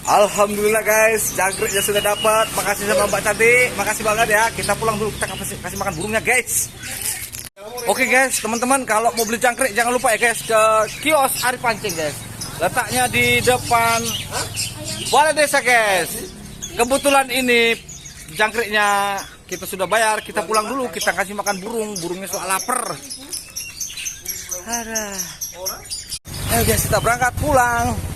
Alhamdulillah guys, jangkriknya sudah dapat. Makasih sama Mbak Cantik, makasih banget ya. Kita pulang dulu, kita kasih makan burungnya guys. Oke guys, teman-teman kalau mau beli jangkrik jangan lupa ya guys ke kios Ari Pancing guys. Letaknya di depan Balai Desa guys. Kebetulan ini jangkriknya kita sudah bayar, kita pulang dulu, kita kasih makan burungnya soal lapar. Aduh. Ayo guys, kita berangkat pulang.